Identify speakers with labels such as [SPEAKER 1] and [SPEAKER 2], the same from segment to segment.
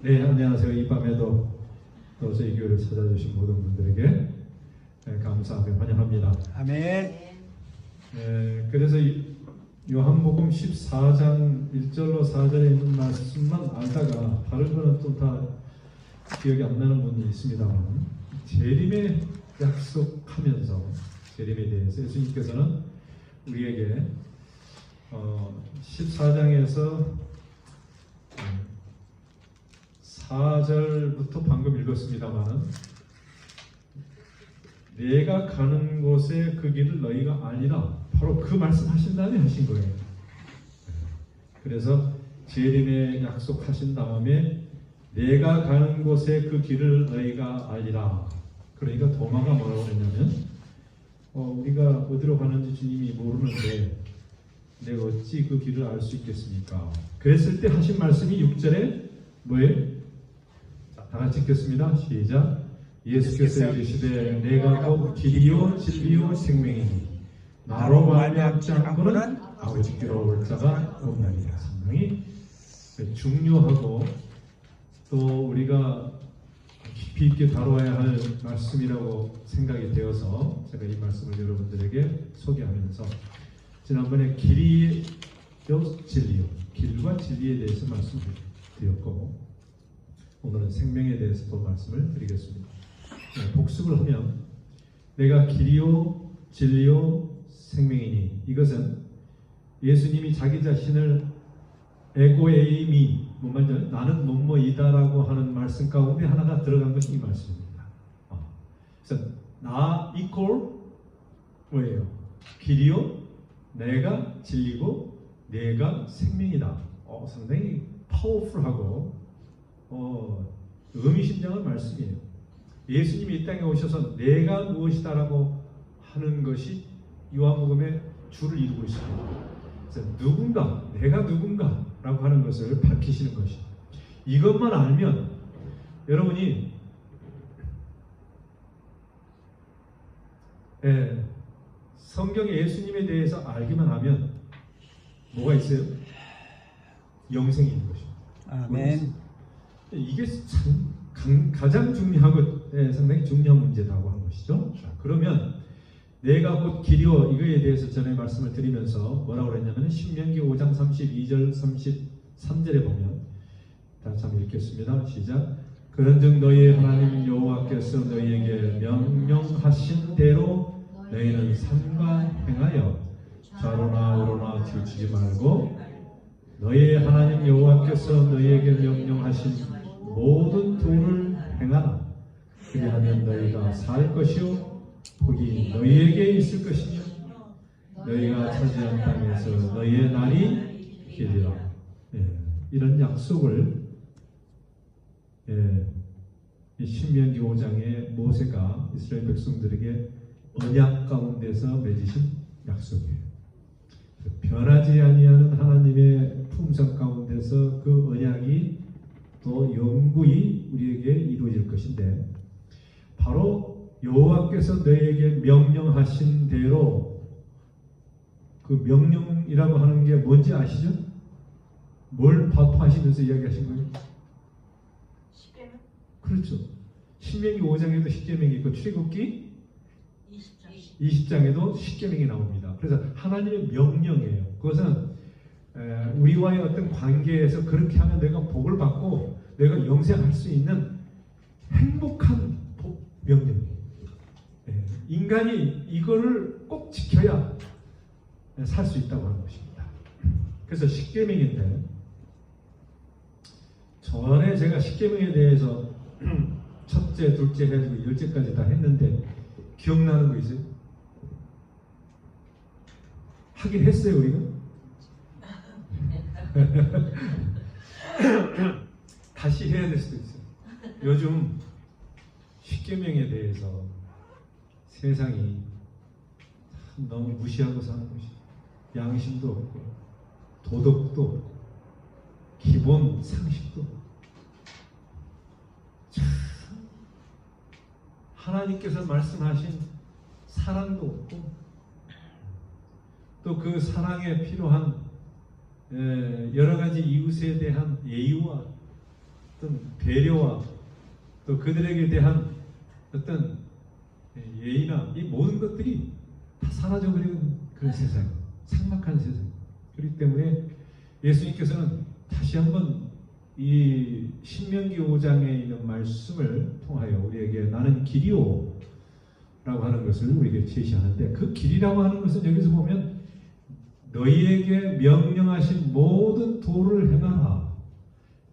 [SPEAKER 1] 네, 안녕하세요. 이 밤에도 또 저희 교회를 찾아주신 모든 분들에게 감사하며 환영합니다.
[SPEAKER 2] 아멘.
[SPEAKER 1] 그래서 요한복음 14장 1절로 4절에 있는 말씀만 알다가 다른 거는 좀 다 기억이 안 나는 분이 있습니다만, 재림에 약속하면서 재림에 대해서 예수님께서는 우리에게 14장에서 4절부터 방금 읽었습니다만, 내가 가는 곳에 그 길을 너희가 아니라, 바로 그 말씀하신 다음에 하신 거예요. 그래서 재림에 약속하신 다음에 내가 가는 곳에 그 길을 너희가 알리라. 그러니까 도마가 뭐라고 했냐면, 우리가 어디로 가는지 주님이 모르는데 내가 어찌 그 길을 알 수 있겠습니까? 그랬을 때 하신 말씀이 6절에 뭐예요? 다 같이 읽겠습니다. 시작. 예수께서 이르시되 내가 곧 길이요 진리요 생명이니 나로 말미암지 않고는 아버지께로 올 자가 없나니라. 상당히 중요하고 또 우리가 깊이 있게 다뤄야 할 말씀이라고 생각이 되어서 제가 이 말씀을 여러분들에게 소개하면서, 지난번에 길이요 진리요, 길과 진리에 대해서 말씀을 드렸고, 오늘은 생명에 대해서 또 말씀을 드리겠습니다. 복습을 하면 내가 길이요 진리요 생명이니, 이것은 예수님이 자기 자신을 에고에이미, 나는 뭐뭐이다라고 하는 말씀 가운데 하나가 들어간 것이 이 말씀입니다. 그래서 나 이퀄 뭐예요? 길이요, 내가 진리고 내가 생명이다. 상당히 파워풀하고 의미심장한 말씀이에요. 예수님이 이 땅에 오셔서 내가 무엇이다라고 하는 것이 요한복음의 줄을 이루고 있습니다. 그래서 누군가, 내가 누군가라고 하는 것을 밝히시는 것이, 이것만 알면 여러분이 성경의 예수님에 대해서 알기만 하면 뭐가 있어요? 영생이 있는 것입니다.
[SPEAKER 2] 아멘.
[SPEAKER 1] 이게 참 가장 중요하고 상당히 중요한 문제라고 하는 것이죠. 자, 그러면 내가 곧 길이요, 이거에 대해서 전에 말씀을 드리면서 뭐라고 그랬냐면, 신명기 5장 32절 33절에 보면, 다시 한번 읽겠습니다. 시작. 그런즉 너희의 하나님 여호와께서 너희에게 명령하신 대로 너희는 삼가 행하여 좌로나 우로나 치우치지 말고 너희의 하나님 여호와께서 너희에게 명령하신 모든 도를 행하라. 그리하면 너희가 살 것이요 복이 너희에게 있을 것이며 너희가 차지한 땅에서 너희의 날이 길리라. 이런 약속을 신명기 5장에 모세가 이스라엘 백성들에게 언약 가운데서 맺으신 약속이에요. 변하지 아니하는 하나님의 품성 가운데서 그 언약이 또 영구히 우리에게 이루어질 것인데, 바로 여호와께서 너희에게 명령하신 대로, 그 명령이라고 하는 게 뭔지 아시죠? 뭘 파파하시면서 이야기하신 거예요?
[SPEAKER 3] 십계명?
[SPEAKER 1] 그렇죠. 신명기 5장에도 십계명이 있고 출애굽기 20장에도 십계명이 나옵니다. 그래서 하나님의 명령이에요. 그것은 우리와의 어떤 관계에서 그렇게 하면 내가 복을 받고 내가 영생할 수 있는 행복한 명령이에요. 인간이 이거를 꼭 지켜야 살 수 있다고 하는 것입니다. 그래서 십계명인데, 전에 제가 십계명에 대해서 첫째, 둘째 해가지고 열째까지 다 했는데 기억나는 거 있어요? 하긴 했어요, 우리는? 다시 해야 될 수도 있어요. 요즘 십계명에 대해서 세상이 너무 무시하고 사는 것이, 양심도 없고 도덕도 없고 기본 상식도 없고, 참 하나님께서 말씀하신 사랑도 없고, 또 그 사랑에 필요한 여러 가지 이웃에 대한 예의와 어떤 배려와 또 그들에게 대한 어떤 예의나 이 모든 것들이 다 사라져 버리는 그런 세상, 삭막한 세상. 그렇기 때문에 예수님께서는 다시 한번 이 신명기 5장에 있는 말씀을 통하여 우리에게 나는 길이요 라고 하는 것을 우리에게 제시하는데, 그 길이라고 하는 것은 여기서 보면 너희에게 명령하신 모든 도를 행하라.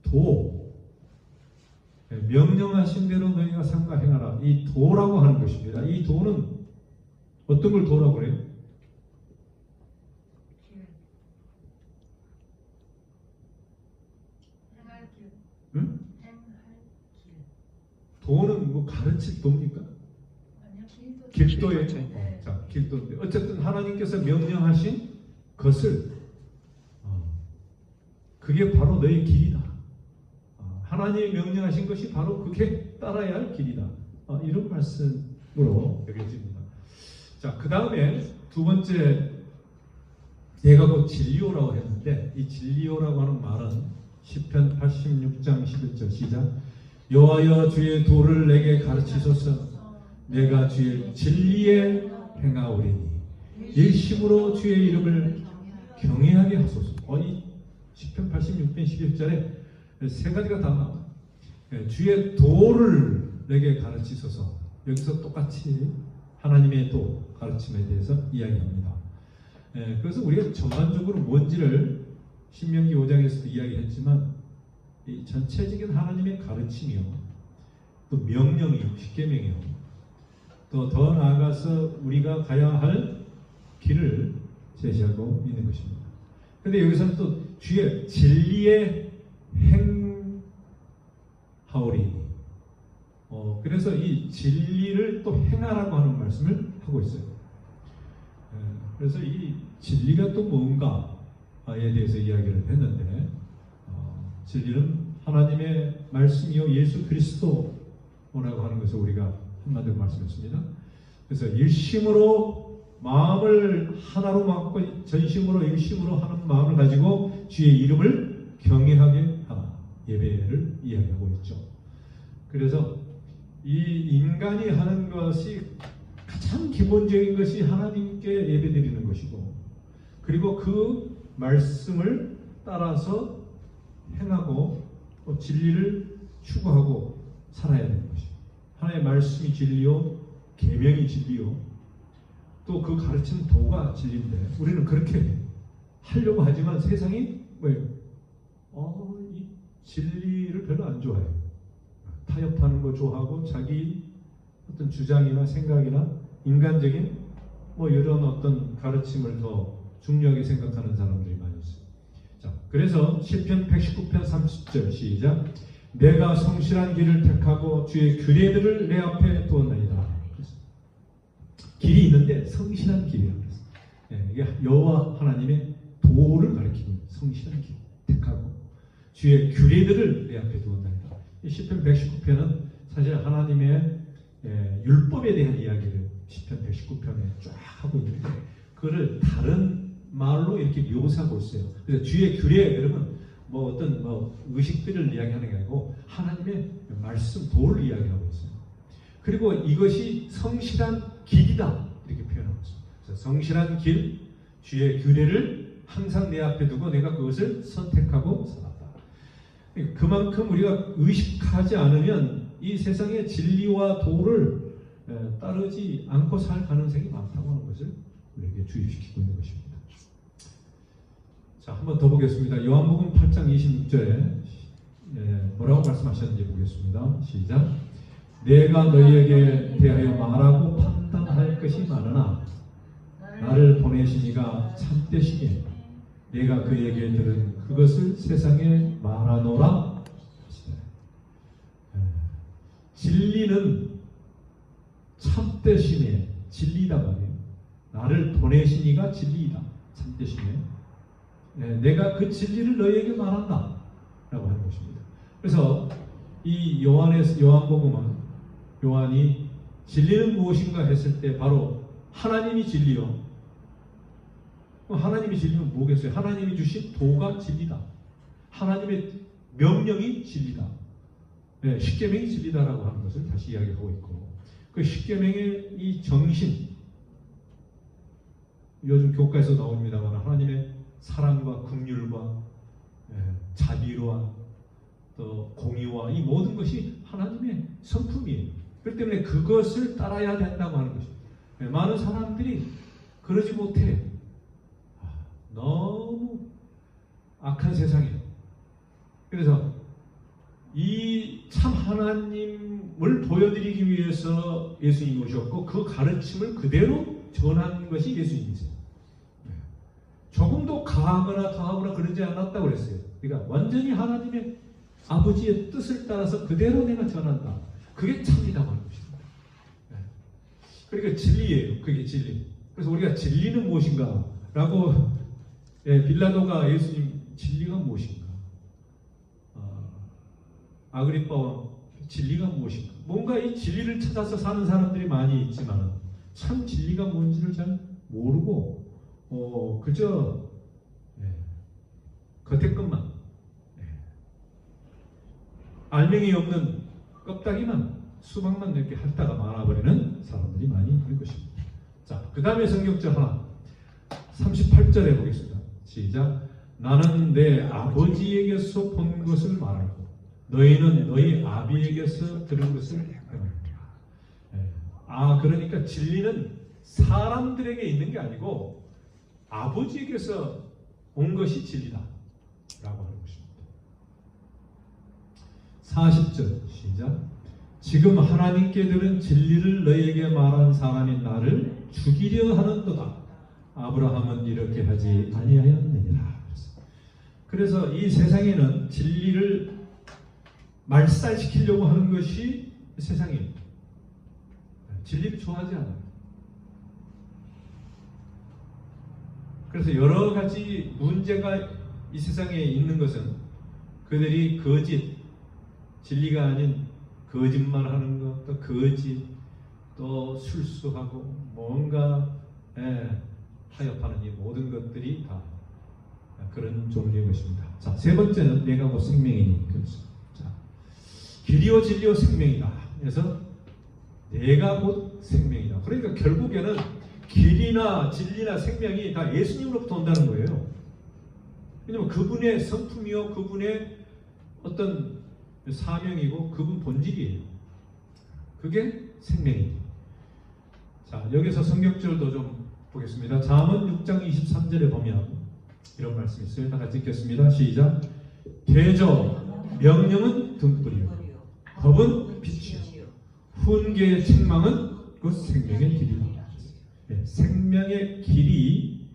[SPEAKER 1] 도, 명령하신 대로 너희가 삼가 행하라. 이 도라고 하는 것입니다. 이 도는 어떤 걸 도라고 그래요?
[SPEAKER 3] 길. 행할 길.
[SPEAKER 1] 응?
[SPEAKER 3] 행할 길.
[SPEAKER 1] 도는 뭐 가르칠 도입니까?
[SPEAKER 3] 아니요, 길도.
[SPEAKER 1] 길도예요.
[SPEAKER 3] 네.
[SPEAKER 1] 자, 길도인데 어쨌든 하나님께서 명령하신 것을 그게 바로 너의 길이다. 하나님이 명령하신 것이 바로 그게 따라야 할 길이다. 이런 말씀으로 여겨집니다. 자, 그 다음에 두 번째, 내가 곧 진리요라고 했는데, 이 진리요라고 하는 말은 시편 86장 11절 시작. 여호와여 주의 도를 내게 가르치소서. 내가 주의 진리에 행하오리니 일심으로 주의 이름을 경외하게 하소서. 이 시편 86편 11절에 세 가지가 다 나와요. 주의 도를 내게 가르치소서. 여기서 똑같이 하나님의 도, 가르침에 대해서 이야기합니다. 그래서 우리가 전반적으로 뭔지를 신명기 5장에서도 이야기했지만, 이 전체적인 하나님의 가르침이요, 또 명령이요, 십계명이요, 또 더 나아가서 우리가 가야 할 길을 제시하고 있는 것입니다. 그런데 여기서는 또 주의 진리에 행하오리니, 그래서 이 진리를 또 행하라고 하는 말씀을 하고 있어요. 그래서 이 진리가 또 뭔가에 대해서 이야기를 했는데, 진리는 하나님의 말씀이요 예수 그리스도라고 하는 것을 우리가 한마디로 말씀했습니다. 그래서 일심으로 마음을 하나로 막고 전심으로 일심으로 하는 마음을 가지고 주의 이름을 경외하게 하라. 예배를 이야기하고 있죠. 그래서 이 인간이 하는 것이 가장 기본적인 것이 하나님께 예배드리는 것이고, 그리고 그 말씀을 따라서 행하고 또 진리를 추구하고 살아야 되는 것입니다. 하나님의 말씀이 진리요, 계명이 진리요, 또 그 가르치는 도가 진리인데, 우리는 그렇게 하려고 하지만 세상이 뭐예요? 이 진리를 별로 안 좋아해요. 타협하는 거 좋아하고 자기 어떤 주장이나 생각이나 인간적인 이런 어떤 가르침을 더 중요하게 생각하는 사람들이 많이 있어요. 자, 그래서 시편 119편 30절 시작. 내가 성실한 길을 택하고 주의 규례들을 내 앞에 두었나이다. 길이 있는데 성실한 길이라고 그랬어요. 이게 여호와 하나님의 도를 가리키는 성실한 길 택하고 주의 규례들을 내 앞에 두었나이다. 이 시편 119편은 사실 하나님의 율법에 대한 이야기를 시편 119편에 쫙 하고 있는데, 그거를 다른 말로 이렇게 묘사하고 있어요. 그래서 주의 규례, 그러면 어떤 의식들을 이야기하는 게 아니고 하나님의 말씀, 도를 이야기하고 있어요. 그리고 이것이 성실한 길이다, 이렇게 표현하고 있어요. 그래서 성실한 길, 주의 규례를 항상 내 앞에 두고 내가 그것을 선택하고 살았다. 그만큼 우리가 의식하지 않으면 이 세상의 진리와 도를 따르지 않고 살 가능성이 많다고 하는 것을 우리에게 주입시키고 있는 것입니다. 자, 한번 더 보겠습니다. 요한복음 8장 26절에 뭐라고 말씀하셨는지 보겠습니다. 시작. 내가 너희에게 대하여 말하고 판단할 것이 많으나 나를 보내신 이가 참되시니 내가 그에게 들은 그것을 세상에 말하노라. 진리는 참되심의 진리다 말이에요. 나를 보내신 이가 진리이다, 참되심의. 내가 그 진리를 너희에게 말한다 라고 하는 것입니다. 그래서 이 요한복음은 요한이 진리는 무엇인가 했을 때 바로 하나님이 진리요. 하나님이 진리면 뭐겠어요? 하나님이 주신 도가 진리다. 하나님의 명령이 진리다. 십계명이 진리다라고 하는 것을 다시 이야기하고 있고, 그 십계명의 이 정신, 요즘 교과에서 나옵니다만 하나님의 사랑과 긍휼과 자비와 또 공의와 이 모든 것이 하나님의 성품이에요. 그렇기 때문에 그것을 따라야 된다고 하는 것입니다. 많은 사람들이 그러지 못해. 너무 악한 세상이에요. 그래서 이 참 하나님을 보여드리기 위해서 예수님이 오셨고 그 가르침을 그대로 전한 것이 예수님이세요. 조금도 가하거나 더하거나 그러지 않았다고 그랬어요. 그러니까 완전히 하나님의 아버지의 뜻을 따라서 그대로 내가 전한다. 그게 참이라고 하는 것입니다. 그러니까 진리예요. 그게 진리. 그래서 우리가 진리는 무엇인가? 라고 빌라도가 예수님 진리가 무엇인가? 아그리빠와 진리가 무엇인가? 뭔가 이 진리를 찾아서 사는 사람들이 많이 있지만 참 진리가 뭔지를 잘 모르고 그저 겉에 것만 알맹이 없는 껍데기만 수박만 이렇게 핥다가 말아버리는 사람들이 많이 있는 것입니다. 자, 그 다음에 성경절 하나 38절에 보겠습니다. 시작. 나는 내 아버지에게서 본 것을 말하고 너희는 너희 아비에게서 들은 것을 행하라. 그러니까 진리는 사람들에게 있는 게 아니고 아버지에게서 온 것이 진리다 라고 하는 것입니다. 40절 시작. 지금 하나님께 들은 진리를 너희에게 말한 사람인 나를 죽이려 하는도다. 아브라함은 이렇게 하지 아니하였느니라. 그래서 이 세상에는 진리를 말살시키려고 하는 것이 세상입니다. 진리를 좋아하지 않아요. 그래서 여러 가지 문제가 이 세상에 있는 것은 그들이 거짓, 진리가 아닌 거짓말하는 것, 또 거짓, 또 술수하고 뭔가 타협하는 이 모든 것들이 다 그런 종류의 것입니다. 자, 세 번째는 내가 곧 생명이니 그렇습니다. 자, 길이요 진리요 생명이다. 그래서 내가 곧 생명이다. 그러니까 결국에는 길이나 진리나 생명이 다 예수님으로부터 온다는 거예요. 왜냐하면 그분의 성품이요, 그분의 어떤 사명이고 그분 본질이에요. 그게 생명이에요. 자, 여기서 성경절도 좀 보겠습니다. 잠언 6장 23절에 보면 이런 말씀이 있어요. 다 같이 읽겠습니다. 시작. 대저 명령은 등불이요 법은 빛이요 훈계의 책망은 그 생명의 길이다. 생명의 길이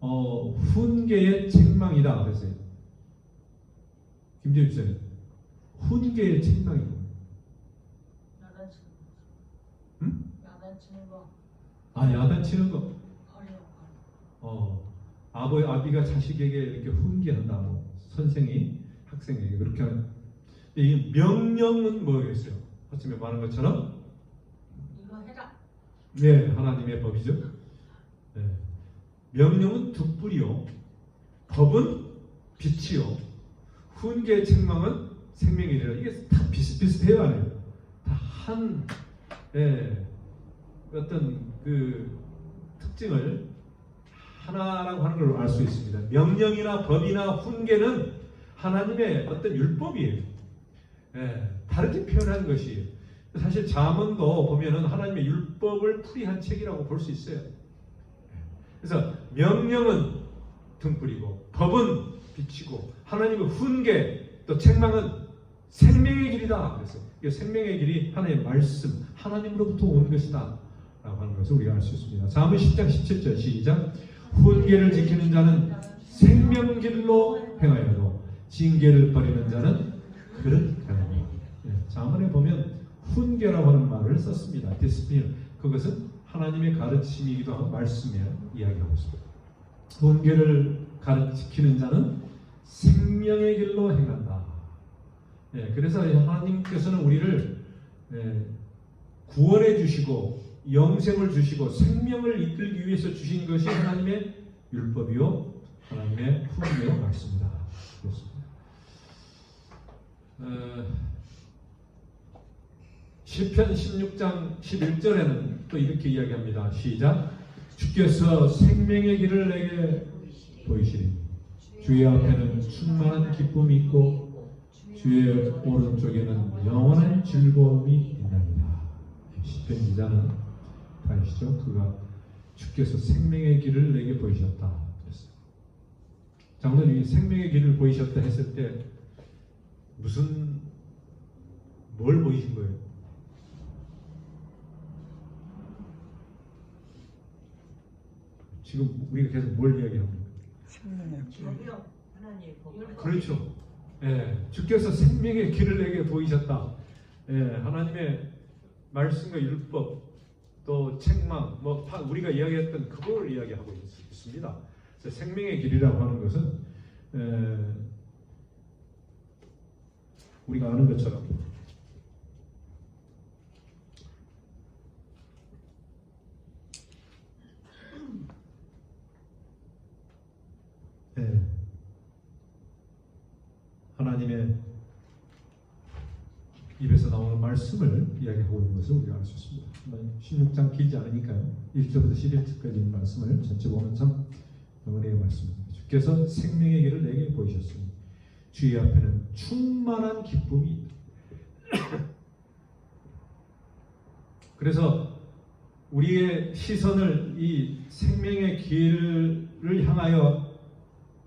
[SPEAKER 1] 훈계의 책망이다 그랬어요. 김재욱 목사님, 훈계의 책망이고.
[SPEAKER 3] 야단치는 거.
[SPEAKER 1] 야단치는 거. 아비가 자식에게 이렇게 훈계한다. 선생이 학생에게 그렇게 하는. 이 명령은 뭐겠어요? 아침에 말한 것처럼
[SPEAKER 3] 이거 해라.
[SPEAKER 1] 네, 하나님의 법이죠. 네. 명령은 등불이요, 법은 빛이요, 훈계의 책망은 생명이래요. 이게 다 비슷비슷해요, 아니에요? 다 한 어떤 그 특징을 하나라고 하는 걸 알 수 있습니다. 명령이나 법이나 훈계는 하나님의 어떤 율법이에요. 다르게 표현한 것이에요. 사실 잠언도 보면은 하나님의 율법을 풀이한 책이라고 볼 수 있어요. 그래서 명령은 등불이고 법은 빛이고 하나님의 훈계 또 책망은 생명의 길이다. 그래서 이 생명의 길이 하나님의 말씀, 하나님으로부터 온 것이다 라고 하는 것을 우리가 알 수 있습니다. 잠언 10장 17절 시작. 훈계를 지키는 자는 생명길로 행하여도 징계를 버리는 자는 그릇 행하니. 잠언에 보면 훈계라고 하는 말을 썼습니다. 디스플린. 그것은 하나님의 가르침이기도 하고 말씀에 이야기하고 있습니다. 훈계를 가르치는 자는 생명의 길로 행한다. 그래서 하나님께서는 우리를 구원해 주시고 영생을 주시고 생명을 이끌기 위해서 주신 것이 하나님의 율법이요 하나님의 훈계와 말씀이다. 그렇습니다. 시편 16장 11절에는 또 이렇게 이야기합니다. 시작. 주께서 생명의 길을 내게 보이시리니 주의 앞에는 충만한 기쁨이 있고 주의 오른쪽에는 영원한 즐거움이 있나이다. 시편 기자는 아시죠? 그가 주께서 생명의 길을 내게 보이셨다 그랬어요. 장로님이 생명의 길을 보이셨다 했을 때 뭘 보이신 거예요? 지금 우리가 계속 뭘 이야기합니까?
[SPEAKER 3] 저기요 하나님 거기
[SPEAKER 1] 그렇죠. 예, 주께서 생명의 길을 내게 보이셨다. 예, 하나님의 말씀과 율법 또 책망 우리가 이야기했던 그걸 이야기하고 있습니다. 그래서 생명의 길이라고 하는 것은 우리가 아는 것처럼 하나님의 입에서 나오는 말씀을 이야기하고 있는 것을 우리가 알 수 있습니다. 16장 길지 않으니까요. 1절부터 11절까지 있는 말씀을 전체 보면 참 은혜의 말씀입니다. 주께서 생명의 길을 내게 보이셨으니 주의 앞에는 충만한 기쁨이 있다. 그래서 우리의 시선을 이 생명의 길을 향하여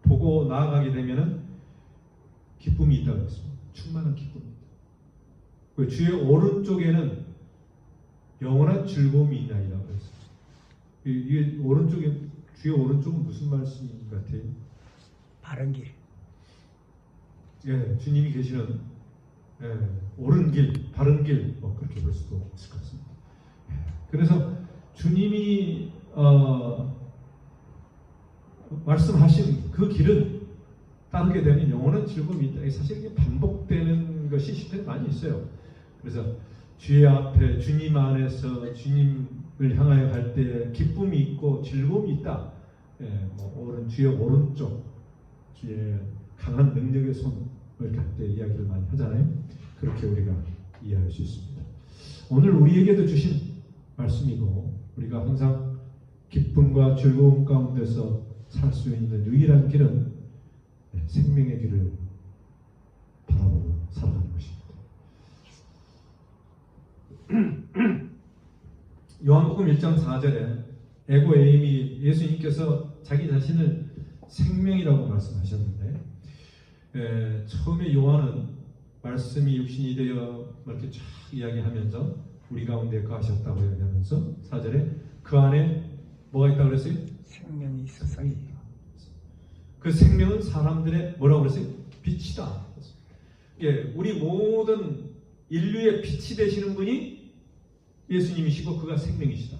[SPEAKER 1] 보고 나아가게 되면은 기쁨이 있다고 했습니다. 충만한 기쁨입니다. 주의 오른쪽에는 영원한 즐거움이 있나이다 그랬어요. 이게 오른쪽에 주의 오른쪽은 무슨 말씀인 것 같아요?
[SPEAKER 2] 바른 길.
[SPEAKER 1] 예, 주님이 계시는 옳은 길, 바른 길 그렇게 볼 수도 있을 것 같습니다. 그래서 주님이 말씀하신 그 길은 따르게 되면 영원한 즐거움이 있다. 사실 이게 반복되는 것이 시편에 많이 있어요. 그래서 주의 앞에 주님 안에서 주님을 향하여 갈 때 기쁨이 있고 즐거움이 있다. 주의 오른쪽, 주의 강한 능력의 손을 갈 때 이야기를 많이 하잖아요. 그렇게 우리가 이해할 수 있습니다. 오늘 우리에게도 주신 말씀이고 우리가 항상 기쁨과 즐거움 가운데서 살 수 있는 유일한 길은 생명의 길을 바라보고 살아가는 것입니다. 요한복음 1장 4절에 에고에임이 예수님께서 자기 자신을 생명이라고 말씀하셨는데 처음에 요한은 말씀이 육신이 되어 이렇게 쫙 이야기하면서 우리 가운데 거하셨다고 이야기하면서 4절에 그 안에 뭐가 있다고 그랬어요?
[SPEAKER 2] 생명이 있어서요.
[SPEAKER 1] 그 생명은 사람들의 뭐라고 그랬어요? 빛이다. 예, 우리 모든 인류의 빛이 되시는 분이 예수님이시고 그가 생명이시다.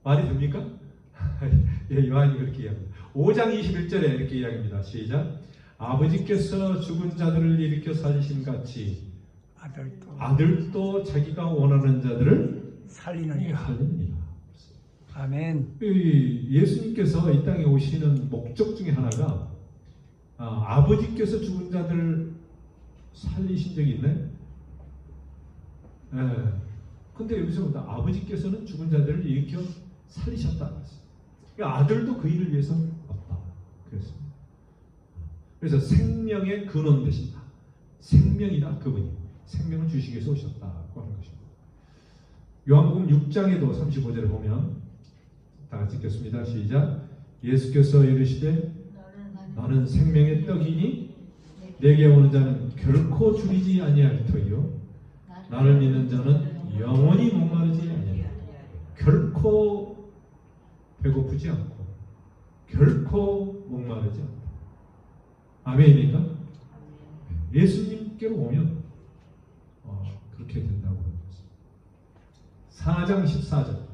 [SPEAKER 1] 말이 됩니까? 예, 요한이 그렇게 이야기합니다. 5장 21절에 이렇게 이야기합니다. 시작. 아버지께서 죽은 자들을 일으켜 살리신 같이 아들도 자기가 원하는 자들을
[SPEAKER 2] 살리느니라. 아멘.
[SPEAKER 1] 예수님께서 이 땅에 오시는 목적 중에 하나가 아버지께서 죽은 자들을 살리신 적이 있나요? 근데 여기서 아버지께서는 죽은 자들을 일으켜 살리셨다. 그러니까 아들도 그 일을 위해서 왔다. 그랬습니다. 그래서 생명의 근원 되신다. 생명이다 그분이. 생명을 주시기 위해서 오셨다고 하는 것입니다. 요한복음 6장에도 35절에 보면 다 같이 읽겠습니다. 시작. 예수께서 이르시되 나는 생명의 떡이니 내게 오는 자는 결코 줄이지 아니할 터이요 나를 믿는 자는 영원히 목마르지 아니하리라. 결코 배고프지 않고 결코 목마르지 않고. 아멘입니까? 예수님께로 오면 그렇게 된다고 합니다. 4장 14절.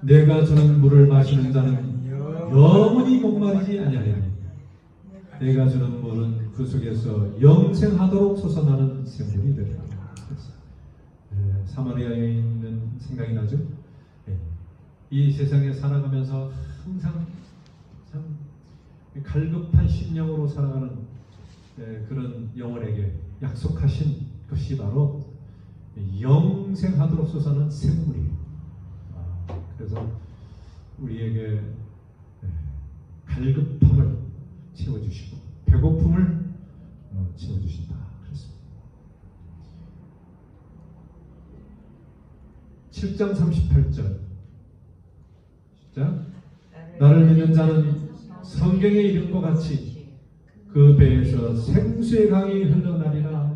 [SPEAKER 1] 내가 주는 물을 마시는 자는 영원히 목마르지 아니하리니 내가 주는 물은 그 속에서 영생하도록 솟아나는 샘물이 되리라. 사마리아 여인은 생각이 나죠? 이 세상에 살아가면서 항상 참 갈급한 심령으로 살아가는 그런 영혼에게 약속하신 것이 바로 영생하도록 솟아난 샘물이에요. 그래서 우리에게 갈급함을 채워주시고 배고픔을 채워주신다. 그렇습니다. 7장 38절 시작. 나를 믿는 자는 성경의 이름과 같이 그 배에서 생수의 강이 흘러나리라.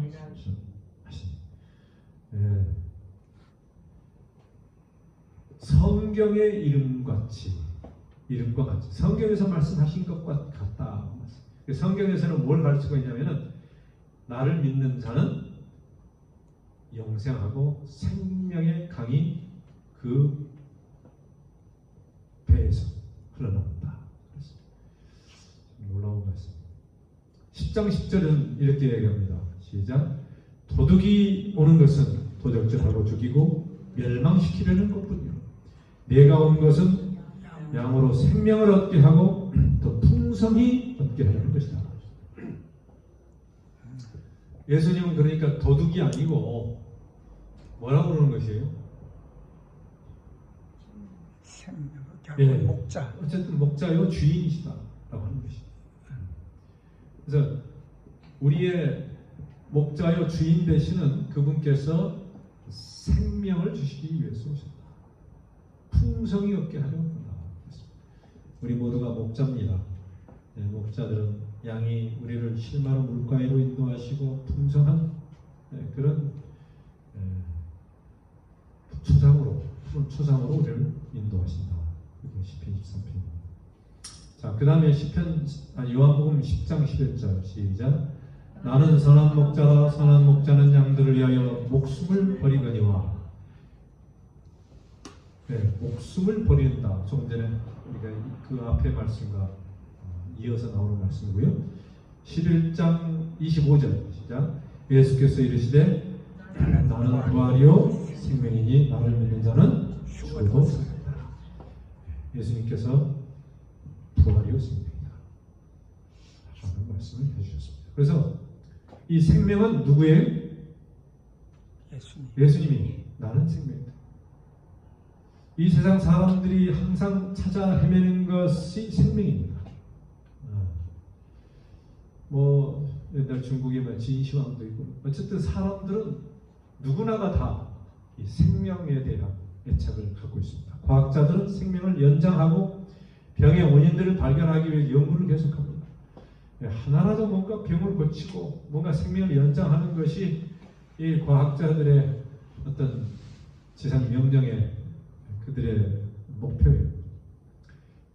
[SPEAKER 1] 성경의 이름과 같이 성경에서 말씀하신 것과 같다. 성경에서는 뭘 가르치고 있냐면은 나를 믿는 자는 영생하고 생명의 강이 그 배에서 흘러나온다. 놀라운 말씀. 10장 10절은 이렇게 얘기합니다. 시작. 도둑이 오는 것은 도적질하고 죽이고 멸망시키려는 것뿐이요 내가 온 것은 양으로 생명을 얻게 하고 더 풍성히 얻게 하려는 것이다. 예수님은 그러니까 도둑이 아니고 뭐라고 그러는 것이에요?
[SPEAKER 2] 목자.
[SPEAKER 1] 어쨌든 목자요 주인이시다라고 하는 것이죠. 그래서 우리의 목자요 주인 되시는 그분께서 생명을 주시기 위해서 오셨다. 풍성히 얻게 하려고 한다. 우리 모두가 목자입니다. 목자들은 양이 우리를 실마른 물가에로 인도하시고 풍성한 그런 초장으로 우리를 인도하신다. 그게 시편 23편입니다. 자, 그 다음에 요한복음 10장 11절 시작. 나는 선한 목자라. 선한 목자는 양들을 위하여 목숨을 버리거니와. 목숨을 버린다. 조금 전에 우리가 그 앞에 말씀과 이어서 나오는 말씀이고요. 11장 25절 시작. 예수께서 이르시되 나는 부활이요 생명이니 나를 믿는 자는 죽어도 살리라. 예수님께서 부활이요 생명이다 라는 말씀을 해주셨습니다. 그래서 이 생명은 누구예요? 예수님이 나는 생명이다. 이 세상 사람들이 항상 찾아 헤매는 것이 생명입니다. 옛날 중국에 진시황도 있고 어쨌든 사람들은 누구나가 다 이 생명에 대한 애착을 갖고 있습니다. 과학자들은 생명을 연장하고 병의 원인들을 발견하기 위해 연구를 계속합니다. 하나라도 뭔가 병을 고치고 뭔가 생명을 연장하는 것이 이 과학자들의 어떤 지상 명령의 그들의 목표예요.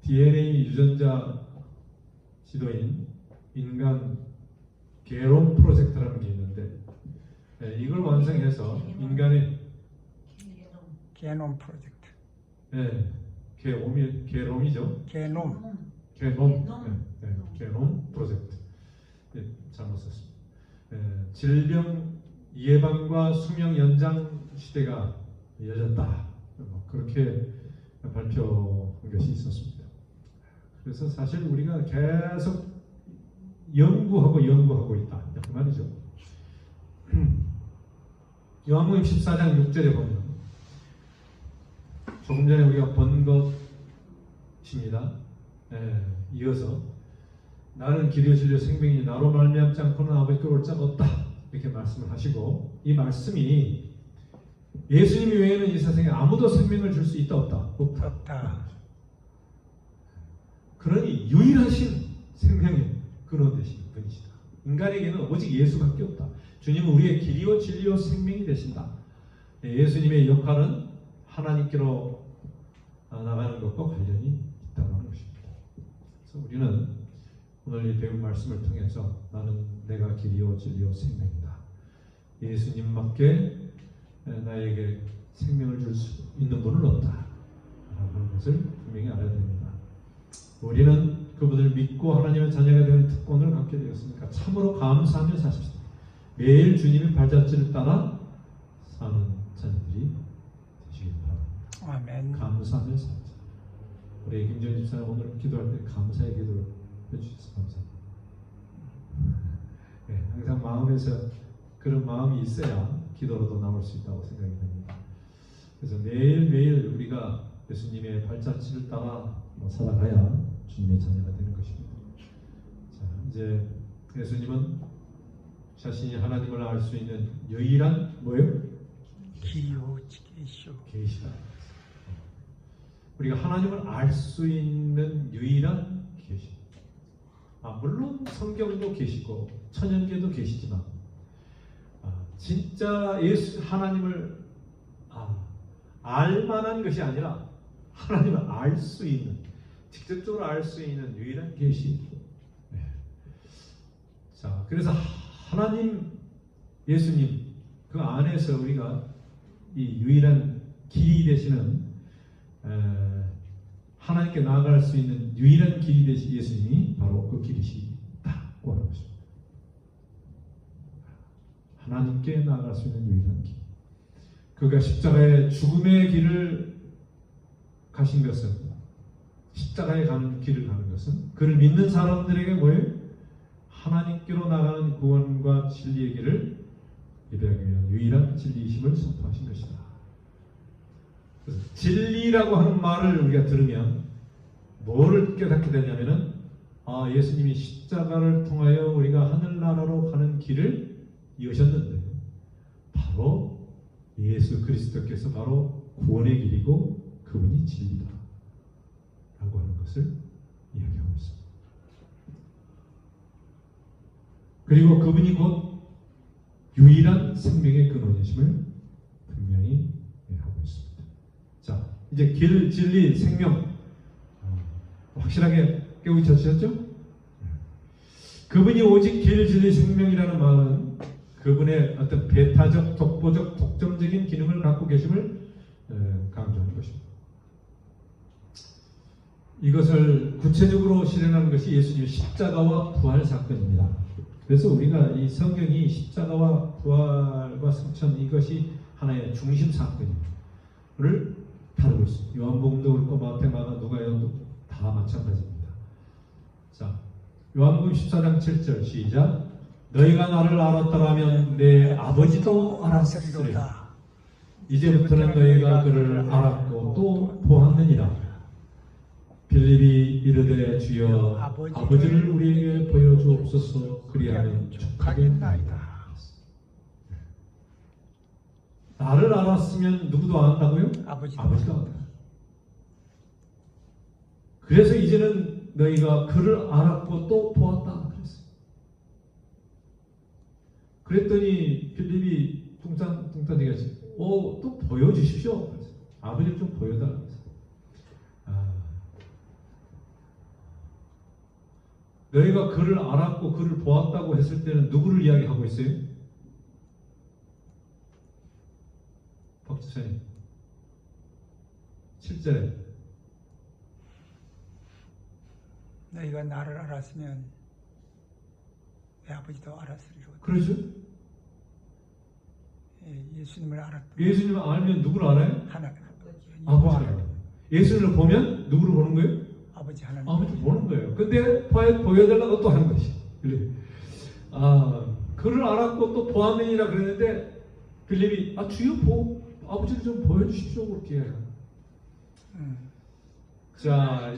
[SPEAKER 1] DNA 유전자 지도인 인간 게롬 프로젝트라는 게 있는데 이걸 완성해서 인간의
[SPEAKER 2] 게놈 프로젝트.
[SPEAKER 1] 게롬이죠.
[SPEAKER 2] 게놈
[SPEAKER 1] 프로젝트. 잘못 썼습니다. 질병 예방과 수명 연장 시대가 열렸다. 그렇게 발표한 것이 있었습니다. 그래서 사실 우리가 계속 연구하고 있다. 그 말이죠. 요한복음 14장 6절에 보면 조금 전에 우리가 본 것입니다. 이어서 나는 길이요 진리요 생명이니 나로 말미암지 않고는 아버지께 올 자가 없다. 이렇게 말씀을 하시고 이 말씀이 예수님 외에는 이 세상에 아무도 생명을 줄 수 있다 없다?
[SPEAKER 2] 없다.
[SPEAKER 1] 그러니 유일하신 생명의 근원 되신 분이시다. 인간에게는 오직 예수밖에 없다. 주님은 우리의 길이요 진리요 생명이 되신다. 예수님의 역할은 하나님께로 나가는 것과 관련이 있다고 하는 것입니다. 그래서 우리는 오늘 이 배운 말씀을 통해서 나는 내가 길이요 진리요 생명이다. 예수님밖에 나에게 생명을 줄 수 있는 분은 없다. 라는 것을 분명히 알아야 됩니다. 우리는 그분을 믿고 하나님의 자녀가 되는 특권을 갖게 되었으니까 참으로 감사하며 사십시오. 매일 주님의 발자취를 따라 사는 자녀들이 되시길 바랍니다.
[SPEAKER 2] 아멘.
[SPEAKER 1] 감사하며 사십시오. 우리 김전 집사님 오늘 기도할 때 감사의 기도를 해주셔서 감사합니다. 항상 마음에서 그런 마음이 있어야 기도로도 남을 수 있다고 생각이 됩니다. 그래서 매일매일 우리가 예수님의 발자취를 따라 살아가야 주님의 자녀가 되는 것입니다. 자, 이제 예수님은 자신이 하나님을 알 수 있는 유일한 뭐예요? 계시다. 우리가 하나님을 알 수 있는 유일한 계시. 물론 성경도 계시고 천연계도 계시지만 진짜 예수 하나님을 알만한 것이 아니라 하나님을 알 수 있는, 직접적으로 알 수 있는 유일한 계시. 네. 자, 그래서 하나님, 예수님 그 안에서 우리가 이 유일한 길이 되시는 하나님께 나아갈 수 있는 유일한 길이 되신 예수님이 바로 그 길이시다고 하는 것입니다. 하나님께 나아갈 수 있는 유일한 길. 그가 십자가의 죽음의 길을 가신 것은, 십자가에 가는 길을 가는 것은 그를 믿는 사람들에게 뭐예요? 하나님께로 나가는 구원과 진리의 길을 예배하기 위한 유일한 진리이심을 선포하신 것이다. 그래서 진리라고 하는 말을 우리가 들으면 뭐를 깨닫게 되냐면은 예수님이 십자가를 통하여 우리가 하늘나라로 가는 길을 여셨는데 바로 예수 그리스도께서 바로 구원의 길이고 그분이 진리다 라고 하는 것을 이야기하고 있습니다. 그리고 그분이 곧 유일한 생명의 근원이심을 분명히 하고 있습니다. 자, 이제 길, 진리, 생명 확실하게 깨우치셨죠? 그분이 오직 길, 진리, 생명이라는 말은 그분의 어떤 배타적, 독보적, 독점적인 기능을 갖고 계심을 강조하는 것입니다. 이것을 구체적으로 실현하는 것이 예수님의 십자가와 부활 사건입니다. 그래서 우리가 이 성경이 십자가와 부활과 승천, 이것이 하나의 중심 사건을 다루고 있습니다. 요한복음도 그렇고 마태마가 누가요도 다 마찬가지입니다. 자, 요한복음 14장 7절 시작. 너희가 나를 알았더라면 내 아버지도 알았으리로다. 이제부터는 너희가 그를 알았고 또 보았느니라. 빌립이 이르되 주여 아버지를 우리에게 보여주옵소서. 그리하면 족하겠나이다. 나를 알았으면 누구도 안다고요? 아버지도 안다. 그래서 이제는 너희가 그를 알았고 또 보았다 그랬어요. 그랬더니 빌립이 뚱딴이가 또 보여주십시오. 아버지를 좀 보여달라. 너희가 그를 알았고 그를 보았다고 했을 때는 누구를 이야기하고 있어요? 박지찬님 7절에
[SPEAKER 2] 너희가 나를 알았으면 내 아버지도 알았으리로다.
[SPEAKER 1] 그러죠?
[SPEAKER 2] 예수님을 알았다.
[SPEAKER 1] 예수님을 알면 누구를 알아요?
[SPEAKER 2] 하나님.
[SPEAKER 1] 아버지를 알아요. 예수님을 보면 누구를 보는 거예요?
[SPEAKER 2] 아버지 하나님.
[SPEAKER 1] 아버지를 보는 거예요. 근데 보여달라고 또 하는 것이. 그래. 그를 알았고 또 보았느니라 그랬는데 빌립이 주여 아버지를 좀 보여주십시오 그렇게 해요. 자,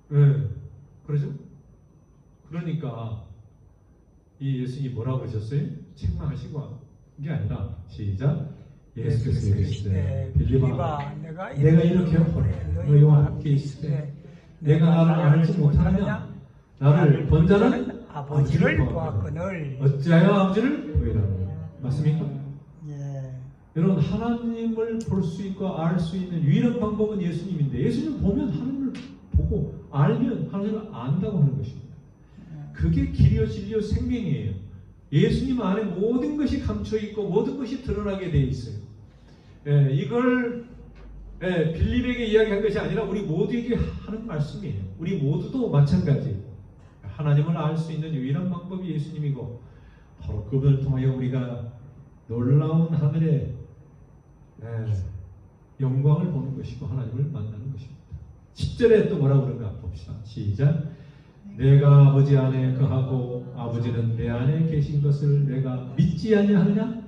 [SPEAKER 1] 네, 그러죠? 그러니까 이 예수님이 뭐라고 하셨어요? 책망하시고 게 아니라 시작. 예수께서 이르시되 빌립아 내가 이렇게 하오되 너희와 함께 있으되 내가 나를 알지 못하느냐? 나를 본 자는 아버지를 보았거늘 어찌하여 아버지를 보이라고. 맞습니까? 여러분, 하나님을 볼 수 있고 알 수 있는 유일한 방법은 예수님인데 예수님을 보면 하나님을 보고 알면 하나님을 안다고 하는 것입니다. 그게 길이요 진리요 생명이에요. 예수님 안에 모든 것이 감춰 있고 모든 것이 드러나게 되어 있어요. 이걸 빌립에게 이야기한 것이 아니라 우리 모두에게 하는 말씀이에요. 우리 모두도 마찬가지. 하나님을 알 수 있는 유일한 방법이 예수님이고 바로 그분을 통하여 우리가 놀라운 하늘의 영광을 보는 것이고 하나님을 만나는 것입니다. 10절에 또 뭐라고 그런가 봅시다. 시작. 내가 아버지 안에 거하고 아버지는 내 안에 계신 것을 내가 믿지 아니하느냐?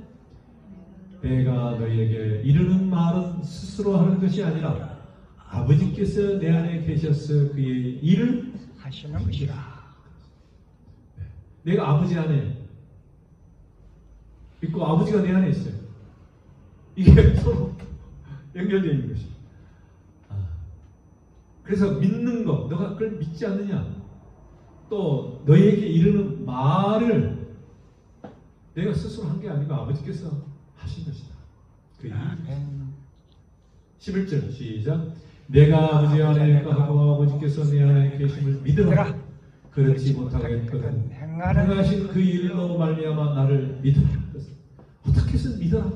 [SPEAKER 1] 내가 너희에게 이르는 말은 스스로 하는 것이 아니라 아버지께서 내 안에 계셔서 그의 일을
[SPEAKER 2] 하시는 것이라.
[SPEAKER 1] 내가 아버지 안에 있고 아버지가 내 안에 있어요. 이게 서로 연결되어 있는 것이. 그래서 믿는 것, 너가 그걸 믿지 않느냐? 또 너희에게 이르는 말을 내가 스스로 한 게 아니고 아버지께서 하신 것이다. 그 일. 11절 시작. 내가 아버지 안에 거하고 아버지께서 내 안에 계심을 믿으라. 그렇지 못하겠거든 행하신 그 일로 말미암아 나를 믿으라. 어떻게 해서 믿어라?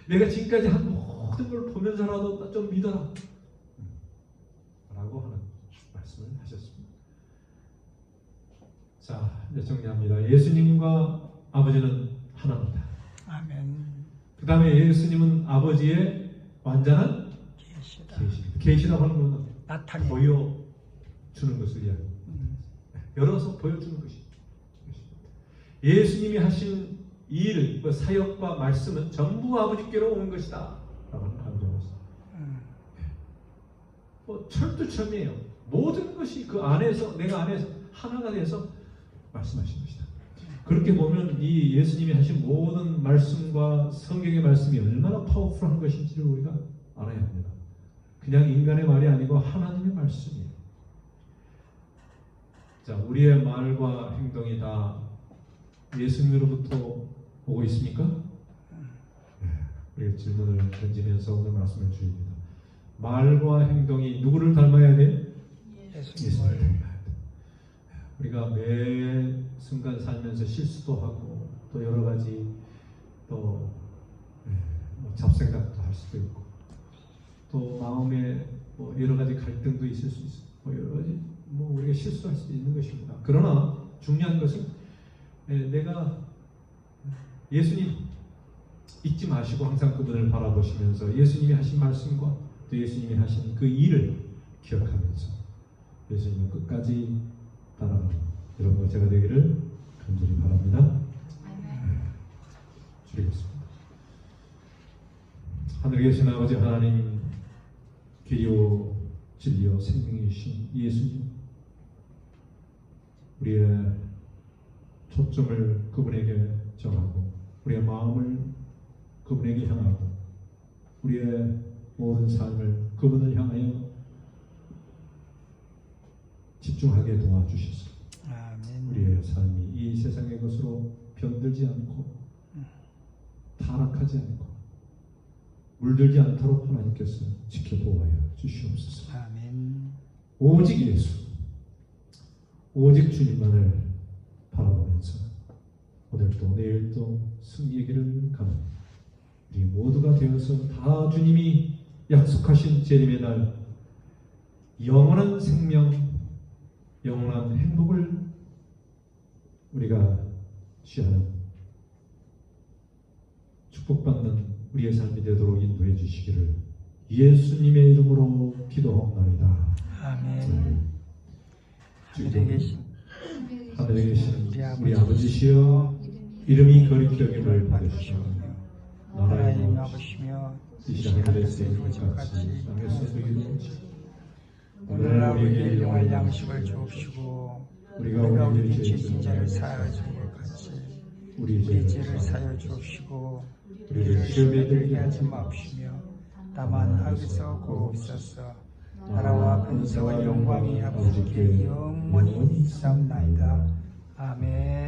[SPEAKER 1] 내가 지금까지 한 모든 걸 보면서라도 좀 믿어라 라고 하는 말씀을 하셨습니다. 자, 이제 정리합니다. 예수님과 아버지는 하나입니다.
[SPEAKER 2] 아멘.
[SPEAKER 1] 그 다음에 예수님은 아버지의 완전한 계시라고 하는 것은
[SPEAKER 2] 나타내
[SPEAKER 1] 보여주는 것을 이야기합니다. 열어서 보여주는 것이. 예수님이 하신 일, 그 사역과 말씀은 전부 아버지께로 온 것이다 라고 하는 감정이었습니다. 철두철미해요. 모든 것이 그 안에서, 내가 안에서 하나가 돼서 말씀하신 것이다. 그렇게 보면 이 예수님이 하신 모든 말씀과 성경의 말씀이 얼마나 파워풀한 것인지를 우리가 알아야 합니다. 그냥 인간의 말이 아니고 하나님의 말씀이에요. 자, 우리의 말과 행동이 다 예수님으로부터 오고 있습니까? 우리가 질문을 던지면서 오늘 말씀을 드립니다. 말과 행동이 누구를 닮아야 돼요? 예수님을 닮아야 돼요. 우리가 매 순간 살면서 실수도 하고 또 여러 가지 또 잡생각도 할 수도 있고 또 마음에 뭐 여러 가지 갈등도 있을 수 있고 뭐 여러 가지 우리가 실수할 수 있는 것입니다. 그러나 중요한 것은 내가 예수님 잊지 마시고 항상 그분을 바라보시면서 예수님이 하신 말씀과 또 예수님이 하신 그 일을 기억하면서 예수님을 끝까지 따라가는 여러분과 제가 되기를 간절히 바랍니다. 드리겠습니다. 하늘에 계신 아버지 하나님, 길이요 진리요 생명이신 예수님, 우리의 초점을 그분에게 정하고 우리의 마음을 그분에게 향하고 우리의 모든 삶을 그분을 향하여 집중하게 도와주셔서 우리의 삶이 이 세상의 것으로 병들지 않고 타락하지 않고 물들지 않도록 하나님께서 지켜보아야 주시옵소서.
[SPEAKER 2] 아멘.
[SPEAKER 1] 오직 예수, 오직 주님만을 바라보면서 오늘도 내일도 승리의 길을 가는 우리 모두가 되어서 다 주님이 약속하신 재림의 날 영원한 생명, 영원한 행복을 우리가 취하는 축복받는 우리의 삶이 되도록 인도해 주시기를 예수님의 이름으로 기도하옵나이다.
[SPEAKER 2] 아멘.
[SPEAKER 1] 하늘에 계신 우리 아버지시여, 이름이 거룩히 여김을 받으시오. 나라의 임하시며 뜻이 하늘에서 이루어진 것 같이 땅에서도 이루어지시오.
[SPEAKER 2] 오늘 우리에게 일용할 양식을 주옵시고 우리가 우리에게 죄진 자를 사하여 준 것 같이 우리 죄를 사하여 주옵시고 우리를 시험에 들게 하지 마옵시며 다만 악에서 구하옵소서. 나라와 권세와 영광이 아버지께 영원히 있사옵나이다. 아멘.